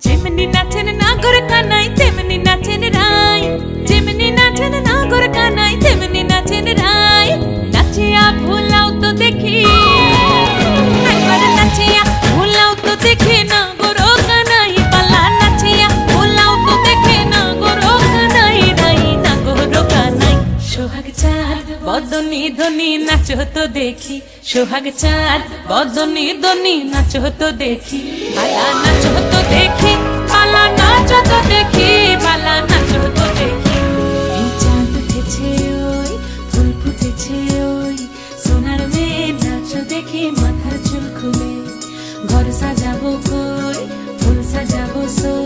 যেমনি নাচেন নাগর কানাই তেমনি নাচেন রাই, যেমনি নাচেন নাগর কানাই তেমনি নাচেন রাই। নাচিয়া ভুলাও তো দেখি, একবার নাচিয়া ভুলাও তো দেখি নাগর কানাই পালা। নাচিয়া ভুলাও তো দেখি নাগর কানাই রাই, নাগর কানাই। সোহাগ চাঁদ বদনি ধনি নাচো তো দেখি, সোহাগ চাঁদ বদনি ধনি নাচো তো দেখি। পালা নাচো তো দেখি, পালা নাচো তো দেখি, পালা নাচো তো দেখি। এই চাঁদ উঠেছে ওই, ফুল ফুটেছে ওই, সোনার মেয়ে নাচো দেখি মাথার চুল খুলে। ঘর সাজাবো কই, ফুল সাজাবো সই।